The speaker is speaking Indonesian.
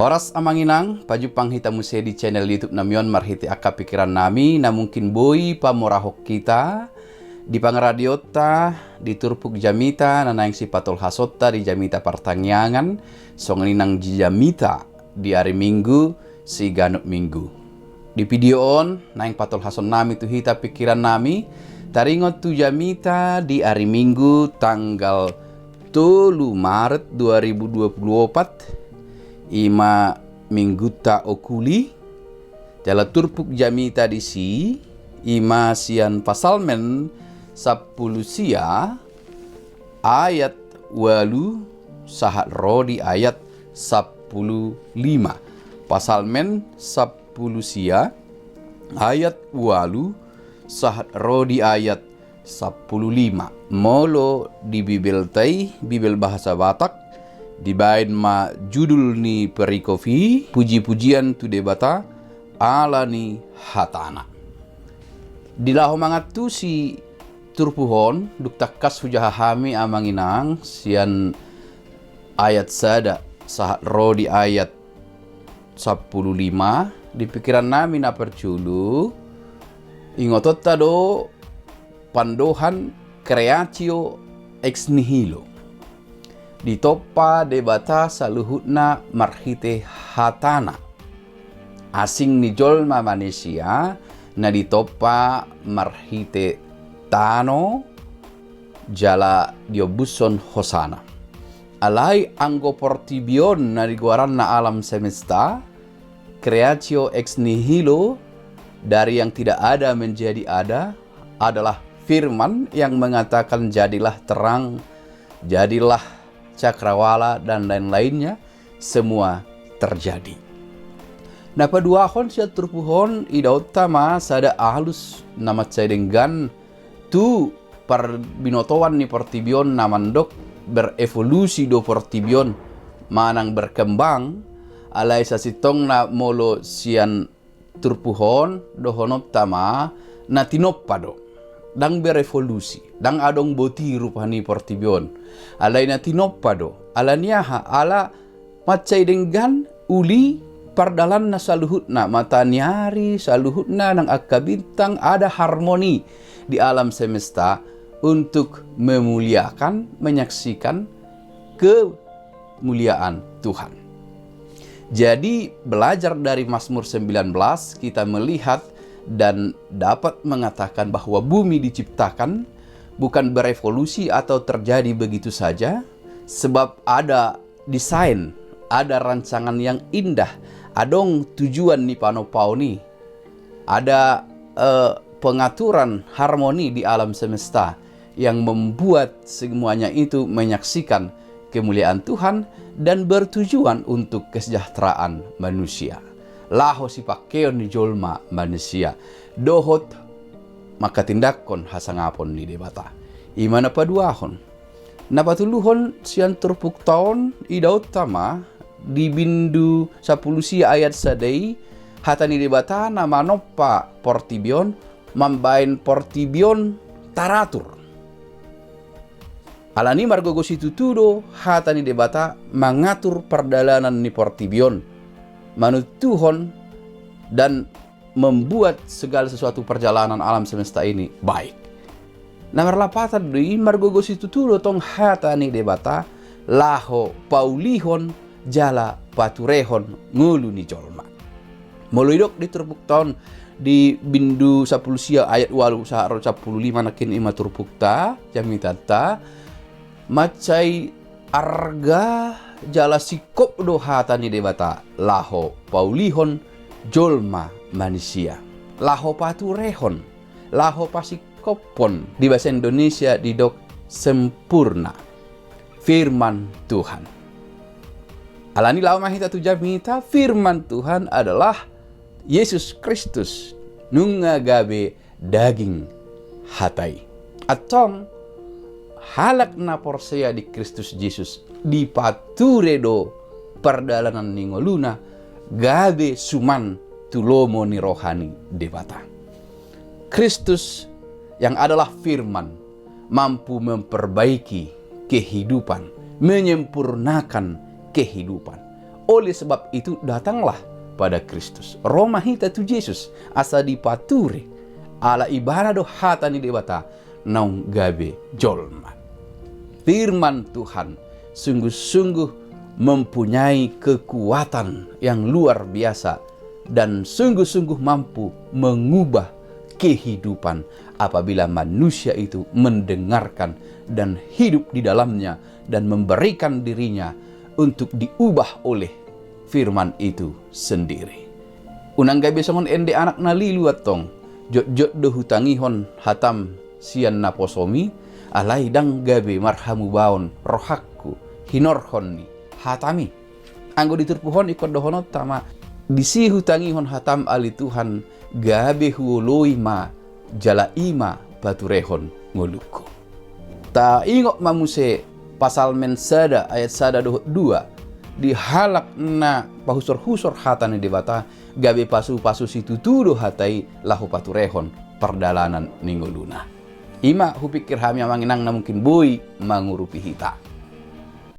Horas amanginang, pajupang hita muse di channel YouTube namion marhiti akka pikiran nami na mungkin boy pamorahok kita di pangradiota di Turpuk Jamita nanayang si Patol Hasota di Jamita Partangyangan songeninang Jamita di hari Minggu si ganut Minggu. Di video on naing Patol Hason nami tu hita pikiran nami taringot tu Jamita di hari Minggu tanggal 3 Maret 2024 ima mingguta okuli jala Turpuk Jamita di si ima sian pasalmen 10 sia ayat walu sahat rodi ayat 15 pasalmen 10 sia ayat walu sahat rodi ayat 15 molo di Bibel tai Bibel bahasa Batak dibain ma judul ni perikofi puji-pujian tu debata ala ni hatana dilaho mangat tu si turpuhon duk takkas hujahahami amanginang sian ayat sada sahat rodi ayat 15 di pikiran nami na perculu ingotot tado pandohan creatio ex nihilo ditopa debata saluhutna marhite hatana asing ni jolma manusia na ditopa marhite tano jala diobuson hosana alai anggo portibion na diguaran na alam semesta creatio ex nihilo dari yang tidak ada menjadi ada adalah firman yang mengatakan jadilah terang, jadilah cakrawala dan lain-lainnya semua terjadi. Nah paduahon siya turpuhon idautama sada ahlus nama cedenggan tu par binotowan ni portibion namandok berevolusi do portibion manang berkembang alai sasitong na molo sian turpuhon dohonop tama na tinoppado dang berevolusi dang adong boti rupani portibion alai na tinoppado ala niaha ala macai denggan uli pardalan na saluhutna mata nyari saluhutna nang akka bintang ada harmoni di alam semesta untuk memuliakan menyaksikan kemuliaan Tuhan. Jadi belajar dari Mazmur 19 kita melihat dan dapat mengatakan bahwa bumi diciptakan bukan berevolusi atau terjadi begitu saja, sebab ada desain, ada rancangan yang indah, adong tujuan ni panopau ni, ada pengaturan harmoni di alam semesta yang membuat semuanya itu menyaksikan kemuliaan Tuhan dan bertujuan untuk kesejahteraan manusia. Laho si pakeon ni jolma manusia dohot maka tindakon hasangapon ni debata imana paduahon napatuluhon sian turpuk taon idaut tama di bindu 10 sia ayat sadai hatani debata nama noppa portibion mambain portibion taratur alani margogo situtudo hatani debata mengatur perdalanan ni portibion manutuhon dan membuat segala sesuatu perjalanan alam semesta ini baik. Namar lapatan di margogo situtulo tong hatani debata laho paulihon jala paturehon ngulu ni jolma. Moloidok di turpuk tahun di bindu 10 sia ayat walu saharo 15 nakin ima turpukta jamitata macai arga jala sikop do hatani debata laho paulihon jolma manusia laho paturehon laho pasikopon di bahasa Indonesia didok sempurna firman Tuhan alani lawa mahita tu jamita firman Tuhan adalah Yesus Kristus nungagabe daging hatai atong halak na porsia di Kristus Yesus di paturedo perdalanan ningoluna gabe suman tulomo ni rohani debata. Kristus yang adalah firman mampu memperbaiki kehidupan, menyempurnakan kehidupan. Oleh sebab itu datanglah pada Kristus. Roma hita tu Yesus asa dipature ala ibadah hatani dewata naung gabe jolma. Firman Tuhan sungguh-sungguh mempunyai kekuatan yang luar biasa dan sungguh-sungguh mampu mengubah kehidupan apabila manusia itu mendengarkan dan hidup di dalamnya dan memberikan dirinya untuk diubah oleh firman itu sendiri. Unang gabi songon ende anak nalilu atong jot-jot do hutangihon hatam sian naposomi alai dang gabe marhamu baon rohakku hinorhon ni hatami anggo diturpuhon ikut dohonot tama disi hutangihon hatam ali Tuhan gabe huoloi ma jala ima baturehon ngoluku. Ta ingok mamuse pasal mensada ayat sada 2 dihalak na pahusor-husor hatani debata gabe pasu-pasu situ tudo hatai lahu paturehon perdalanan ninggoluna. Ima hupikir hami manginang na mungkin boy mangurupi hita.